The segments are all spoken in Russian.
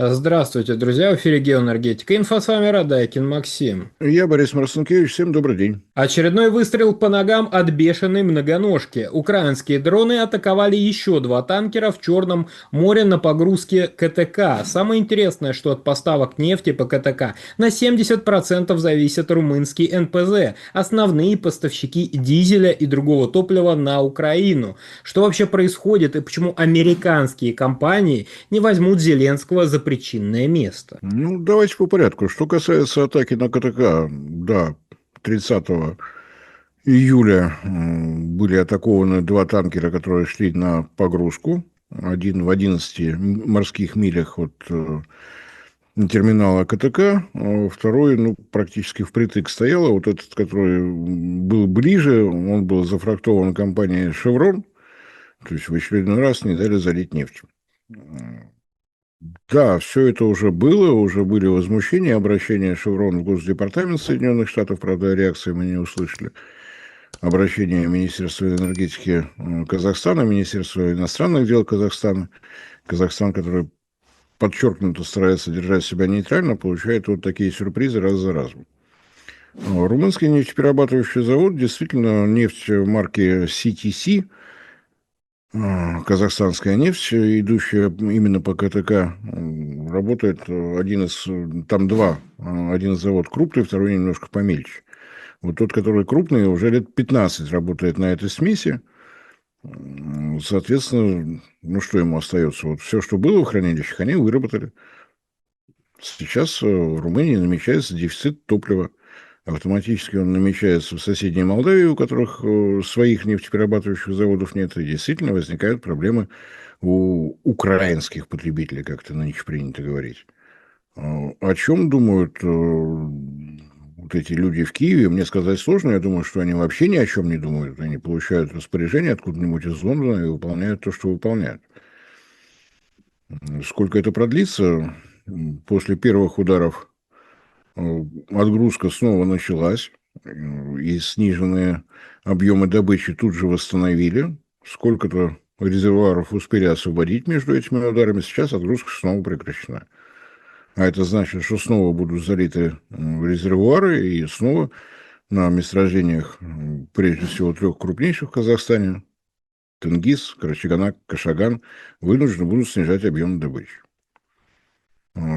Здравствуйте, друзья, в эфире Геоэнергетика. Инфо с вами Радайкин Максим. Я Борис Марсенкевич, всем добрый день. Очередной выстрел по ногам от бешеной многоножки. Украинские дроны атаковали еще два танкера в Черном море на погрузке КТК. Самое интересное, что от поставок нефти по КТК на 70% зависит румынский НПЗ, основные поставщики дизеля и другого топлива на Украину. Что вообще происходит и почему американские компании не возьмут Зеленского за причинное место? Давайте по порядку. Что касается атаки на КТК, да, 30 июля были атакованы два танкера, которые шли на погрузку. Один в 11 морских милях от терминала КТК, а второй, практически впритык стоял. А вот этот, который был ближе, он был зафрахтован компанией «Шеврон», то есть в очередной раз не дали залить нефть. Да, все это уже было, уже были возмущения, обращения «Шеврон» в Госдепартамент Соединенных Штатов, правда, реакции мы не услышали. Обращение Министерства энергетики Казахстана, Министерства иностранных дел Казахстана. Казахстан, который подчеркнуто старается держать себя нейтрально, получает вот такие сюрпризы раз за разом. Румынский нефтеперерабатывающий завод, действительно, нефть марки CTC, казахстанская нефть, идущая именно по КТК, работает там два. Один завод крупный, второй немножко помельче. Вот тот, который крупный, уже лет 15 работает на этой смеси. Соответственно, что ему остается? Вот все, что было в хранилищах, они выработали. Сейчас в Румынии намечается дефицит топлива. Автоматически он намечается в соседней Молдавии, у которых своих нефтеперерабатывающих заводов нет. И действительно возникают проблемы у украинских потребителей, как это нынче принято говорить. О чем думают вот эти люди в Киеве, мне сказать сложно. Я думаю, что они вообще ни о чем не думают. Они получают распоряжение откуда-нибудь из Лондона и выполняют то, что выполняют. Сколько это продлится? После первых ударов отгрузка снова началась, и сниженные объемы добычи тут же восстановили. Сколько-то резервуаров успели освободить между этими ударами. Сейчас отгрузка снова прекращена. А это значит, что снова будут залиты резервуары, и снова на месторождениях, прежде всего, трех крупнейших в Казахстане, Тенгиз, Карачаганак, Кашаган, вынуждены будут снижать объем добычи.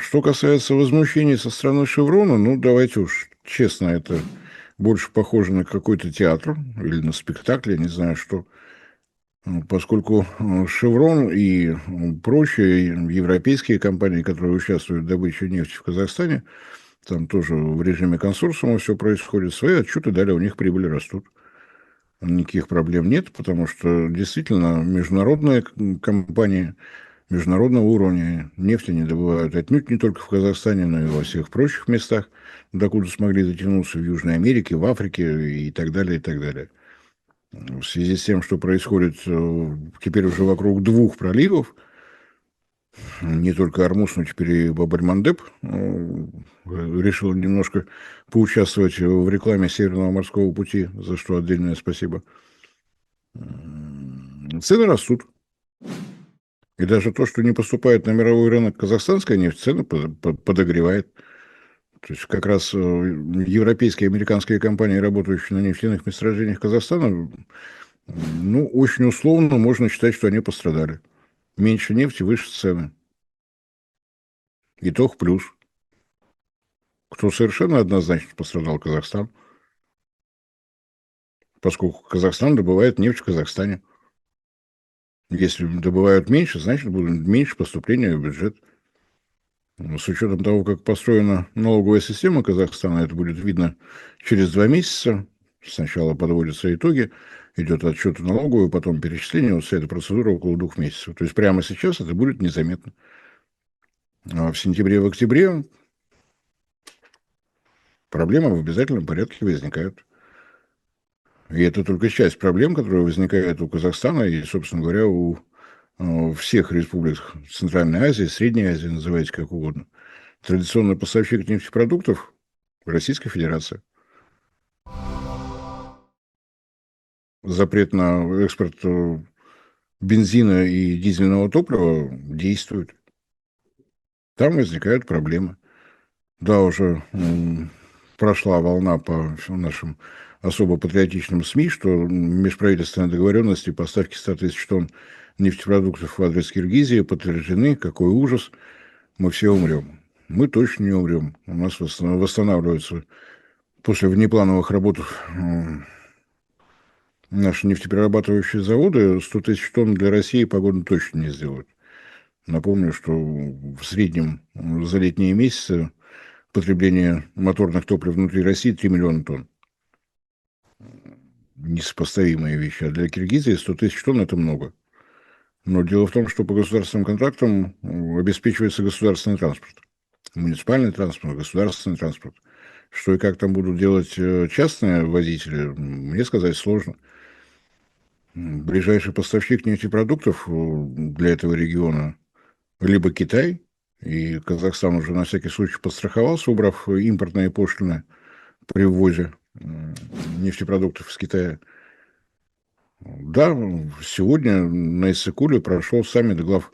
Что касается возмущений со стороны «Шеврона», давайте уж честно, это больше похоже на какой-то театр или на спектакль, я не знаю что. Поскольку «Шеврон» и прочие европейские компании, которые участвуют в добыче нефти в Казахстане, там тоже в режиме консорциума все происходит, свои отчеты дали, у них прибыли растут. Никаких проблем нет, потому что действительно международные компании международного уровня нефть они добывают отнюдь не только в Казахстане, но и во всех прочих местах, докуда смогли дотянуться в Южной Америке, в Африке и так далее, и так далее. В связи с тем, что происходит теперь уже вокруг двух проливов, не только Армуз, но теперь и Баб-эль-Мандеб, решил немножко поучаствовать в рекламе Северного морского пути, за что отдельное спасибо. Цены растут. И даже то, что не поступает на мировой рынок казахстанская нефть, цены подогревает. То есть как раз европейские и американские компании, работающие на нефтяных месторождениях Казахстана, очень условно можно считать, что они пострадали. Меньше нефти, выше цены. Итог плюс. Кто совершенно однозначно пострадал? Казахстан. Поскольку Казахстан добывает нефть в Казахстане. Если добывают меньше, значит, будет меньше поступления в бюджет. С учетом того, как построена налоговая система Казахстана, это будет видно через 2 месяца. Сначала подводятся итоги, идет отчет в налоговую, потом перечисление. Вот вся эта процедура около 2 месяцев. То есть прямо сейчас это будет незаметно. А в сентябре, в октябре проблемы в обязательном порядке возникают. И это только часть проблем, которые возникают у Казахстана и, собственно говоря, у всех республик Центральной Азии, Средней Азии, называйте как угодно. Традиционный поставщик нефтепродуктов – Российская Федерация. Запрет на экспорт бензина и дизельного топлива действует. там возникают проблемы. Да, уже прошла волна по нашим особо патриотичным СМИ, что межправительственные договоренности по ставке 100 тысяч тонн нефтепродуктов в адрес Киргизии подтверждены. Какой ужас. Мы все умрем. Мы точно не умрем. У нас восстанавливаются после внеплановых работ наши нефтеперерабатывающие заводы. 100 тысяч тонн для России погоду точно не сделают. Напомню, что в среднем за летние месяцы потребление моторных топлив внутри России 3 миллиона тонн. Несопоставимые вещи. А для Киргизии 100 тысяч тонн – это много. Но дело в том, что по государственным контрактам обеспечивается государственный транспорт. Муниципальный транспорт, государственный транспорт. Что и как там будут делать частные водители, мне сказать сложно. Ближайший поставщик нефтепродуктов для этого региона либо Китай, и Казахстан уже на всякий случай подстраховался, убрав импортные пошлины при ввозе нефтепродуктов из Китая. Да, сегодня на Иссык-Куле прошел саммит глав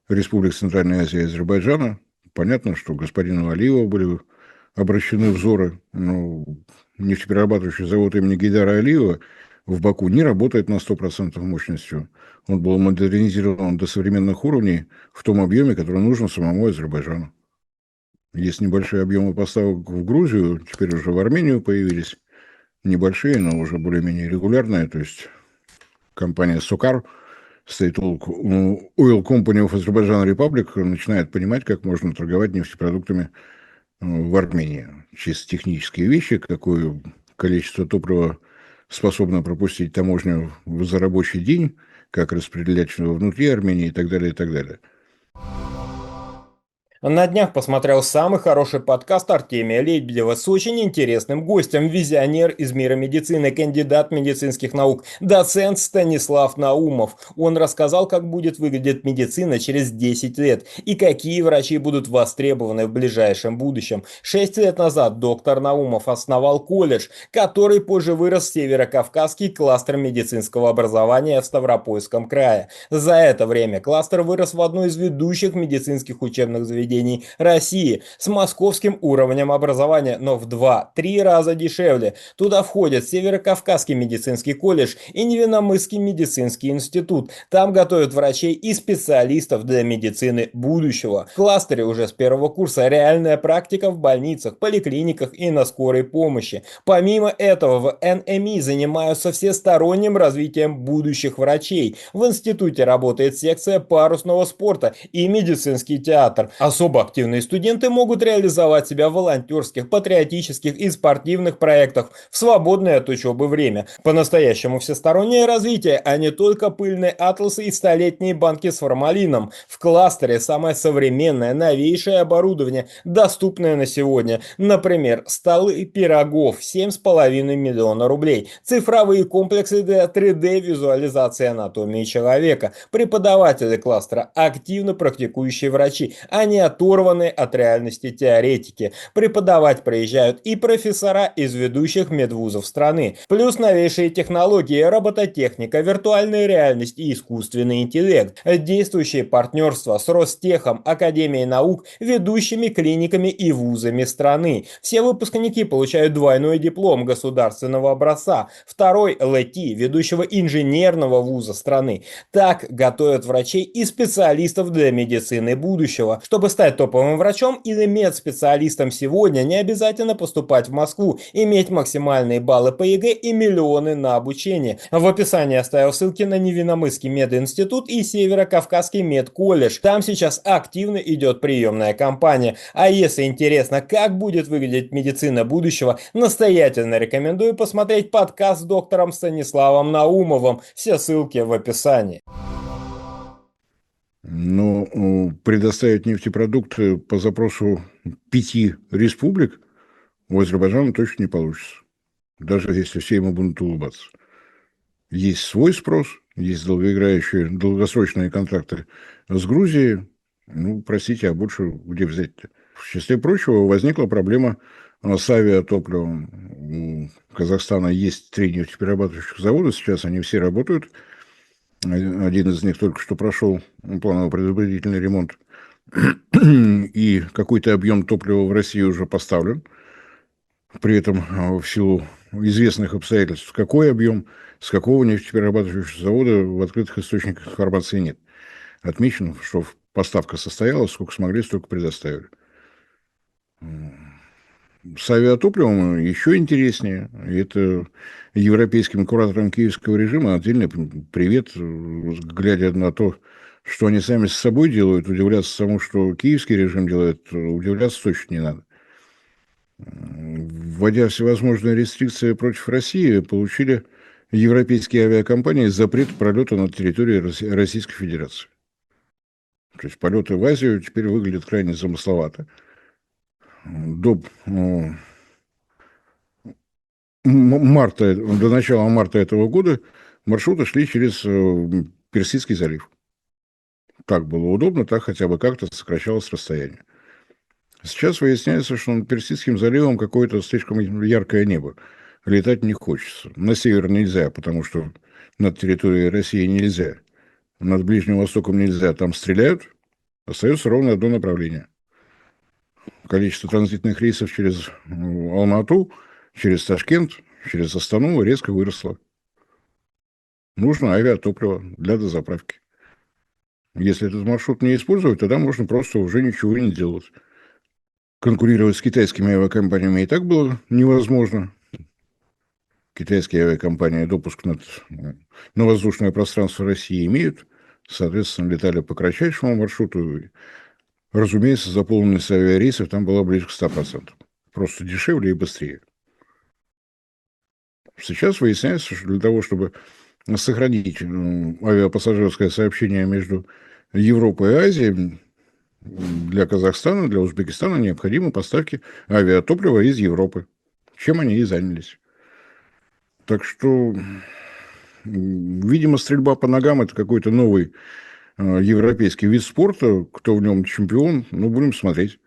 Республик Центральной Азии и Азербайджана. Понятно, что господину Алиеву были обращены взоры. Но нефтеперерабатывающий завод имени Гейдара Алиева в Баку не работает на 100% мощностью. Он был модернизирован до современных уровней в том объеме, который нужен самому Азербайджану. Есть небольшие объемы поставок в Грузию, теперь уже в Армению появились. Небольшие, но уже более-менее регулярные. То есть компания Сокар, State Oil Company of Azerbaijan Republic, начинает понимать, как можно торговать нефтепродуктами в Армении. Чисто технические вещи, какое количество топлива способно пропустить таможню за рабочий день, как распределять его внутри Армении и так далее, и так далее. На днях посмотрел самый хороший подкаст Артемия Лебедева с очень интересным гостем, визионер из мира медицины, кандидат медицинских наук, доцент Станислав Наумов. Он рассказал, как будет выглядеть медицина через 10 лет и какие врачи будут востребованы в ближайшем будущем. 6 лет назад доктор Наумов основал колледж, который позже вырос в Северокавказский кластер медицинского образования в Ставропольском крае. За это время кластер вырос в одно из ведущих медицинских учебных заведений России с московским уровнем образования, но в 2-3 раза дешевле. Туда входят Северокавказский медицинский колледж и Невинномысский медицинский институт. Там готовят врачей и специалистов для медицины будущего. В кластере уже с первого курса реальная практика в больницах, поликлиниках и на скорой помощи. Помимо этого в НМИ занимаются всесторонним развитием будущих врачей. В институте работает секция парусного спорта и медицинский театр. Особо активные студенты могут реализовать себя в волонтерских, патриотических и спортивных проектах в свободное от учебы время. По-настоящему всестороннее развитие, а не только пыльные атласы и столетние банки с формалином. В кластере самое современное, новейшее оборудование, доступное на сегодня. Например, столы пирогов 7,5 миллиона рублей, цифровые комплексы для 3D-визуализации анатомии человека, преподаватели кластера, активно практикующие врачи, а не оторванные от реальности теоретики. Преподавать приезжают и профессора из ведущих медвузов страны. Плюс новейшие технологии, робототехника, виртуальная реальность и искусственный интеллект. Действующие партнерства с Ростехом, Академией наук, ведущими клиниками и вузами страны. Все выпускники получают двойной диплом государственного образца, второй ЛЭТИ, ведущего инженерного вуза страны. Так готовят врачей и специалистов для медицины будущего. Чтобы стать топовым врачом или медспециалистом сегодня, не обязательно поступать в Москву, иметь максимальные баллы по ЕГЭ и миллионы на обучение. В описании оставил ссылки на Невинномысский мединститут и Северокавказский медколледж. Там сейчас активно идет приемная кампания. А если интересно, как будет выглядеть медицина будущего, настоятельно рекомендую посмотреть подкаст с доктором Станиславом Наумовым. Все ссылки в описании. Но предоставить нефтепродукты по запросу 5 республик у Азербайджана точно не получится. Даже если все ему будут улыбаться. Есть свой спрос, есть долгосрочные контракты с Грузией. Ну, простите, а больше где взять-то? В числе прочего возникла проблема с авиатопливом. У Казахстана есть 3 нефтеперерабатывающих завода, сейчас они все работают. Один из них только что прошел планово-предупредительный ремонт. и какой-то объем топлива в России уже поставлен. При этом в силу известных обстоятельств, какой объем, с какого нефтеперерабатывающего завода в открытых источниках информации нет. Отмечено, что поставка состоялась, сколько смогли, столько предоставили. С авиатопливом еще интереснее. Это европейским кураторам киевского режима отдельный привет, глядя на то, что они сами с собой делают, удивляться тому, что киевский режим делает, удивляться точно не надо. Вводя всевозможные рестрикции против России, получили европейские авиакомпании запрет пролета на территории Российской Федерации. То есть полеты в Азию теперь выглядят крайне замысловато. До до начала марта этого года маршруты шли через Персидский залив. Так было удобно, так хотя бы как-то сокращалось расстояние. Сейчас выясняется, что над Персидским заливом какое-то слишком яркое небо. Летать не хочется. На север нельзя, потому что над территорией России нельзя. Над Ближним Востоком нельзя, там стреляют. Остается ровно одно направление. Количество транзитных рейсов через Алмату, через Ташкент, через Астану резко выросло. Нужно авиатопливо для дозаправки. Если этот маршрут не использовать, тогда можно просто уже ничего не делать. Конкурировать с китайскими авиакомпаниями и так было невозможно. Китайские авиакомпании допуск на воздушное пространство России имеют. Соответственно, летали по кратчайшему маршруту. Разумеется, заполненность авиарейсов там была ближе к 100%. Просто дешевле и быстрее. Сейчас выясняется, что для того, чтобы сохранить авиапассажирское сообщение между Европой и Азией, для Казахстана, для Узбекистана необходимы поставки авиатоплива из Европы, чем они и занялись. Так что, видимо, стрельба по ногам – это какой-то новый европейский вид спорта. Кто в нем чемпион, ну, будем смотреть.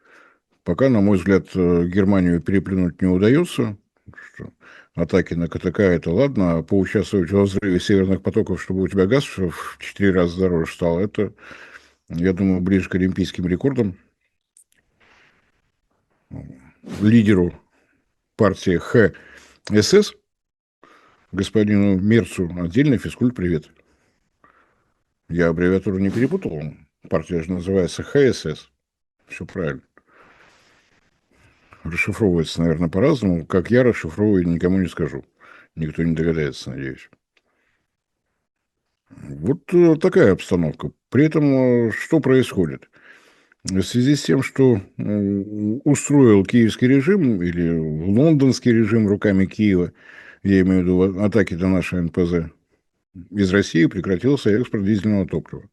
Пока, на мой взгляд, Германию переплюнуть не удается. Что атаки на КТК – это ладно, а поучаствовать в взрыве северных потоков, чтобы у тебя газ в 4 раза дороже стал, это, я думаю, ближе к олимпийским рекордам. Лидеру партии ХСС, господину Мерцу, отдельный физкульт-привет. Я аббревиатуру не перепутал. Партия же называется ХСС. Все правильно. Расшифровывается, наверное, по-разному. Как я расшифровываю, никому не скажу. Никто не догадается, надеюсь. Вот такая обстановка. При этом что происходит? В связи с тем, что устроил киевский режим или лондонский режим руками Киева, я имею в виду атаки на наши НПЗ, из России прекратился экспорт дизельного топлива.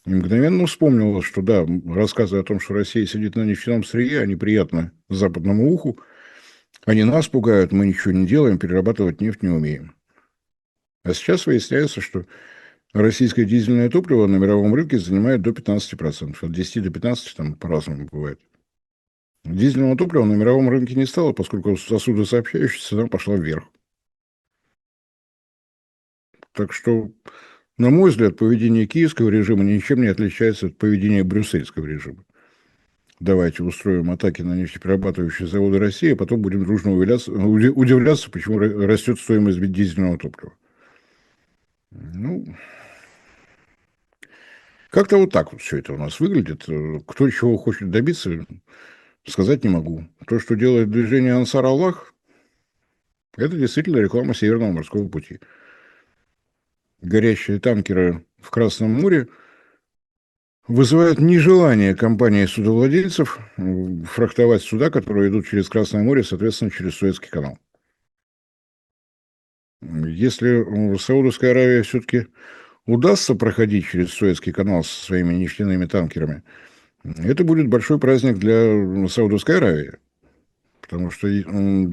И мгновенно вспомнилось, что да, рассказы о том, что Россия сидит на нефтяном сырье, они приятны западному уху, они нас пугают, мы ничего не делаем, перерабатывать нефть не умеем. А сейчас выясняется, что российское дизельное топливо на мировом рынке занимает до 15%. От 10 до 15 там по-разному бывает. Дизельного топлива на мировом рынке не стало, поскольку сосудосообщающая цена пошла вверх. Так что, на мой взгляд, поведение киевского режима ничем не отличается от поведения брюссельского режима. Давайте устроим атаки на нефтеперерабатывающие заводы России, а потом будем дружно удивляться, почему растет стоимость дизельного топлива. Ну, как-то вот так вот все это у нас выглядит. Кто чего хочет добиться, сказать не могу. То, что делает движение Ансар Аллах, это действительно реклама Северного морского пути. Горящие танкеры в Красном море вызывают нежелание компании судовладельцев фрахтовать суда, которые идут через Красное море, соответственно, через Суэцкий канал. Если Саудовская Аравия все-таки удастся проходить через Суэцкий канал со своими нефтяными танкерами, это будет большой праздник для Саудовской Аравии. Потому что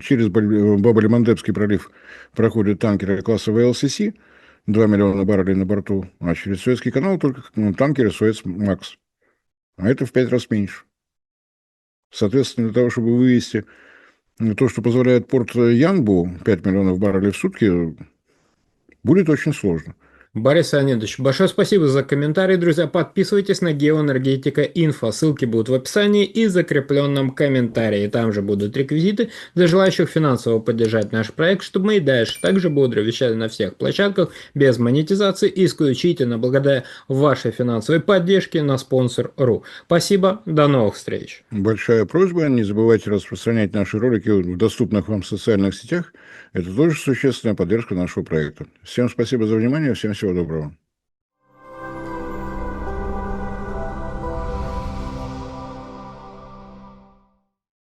через Баб-эль-Мандебский пролив проходят танкеры класса ВЛСС, 2 миллиона баррелей на борту, а через Суэцкий канал только танкеры Суэц Макс. А это в 5 раз меньше. Соответственно, для того, чтобы вывести то, что позволяет порт Янбу, 5 миллионов баррелей в сутки, будет очень сложно. Борис Леонидович, большое спасибо за комментарий, друзья. Подписывайтесь на Геоэнергетика Инфо. Ссылки будут в описании и закрепленном комментарии. Там же будут реквизиты для желающих финансово поддержать наш проект, чтобы мы и дальше также бодро вещали на всех площадках без монетизации, исключительно благодаря вашей финансовой поддержке на спонсор.ру. Спасибо, до новых встреч. Большая просьба, не забывайте распространять наши ролики в доступных вам социальных сетях. Это тоже существенная поддержка нашего проекта. Всем спасибо за внимание, всем всего доброго.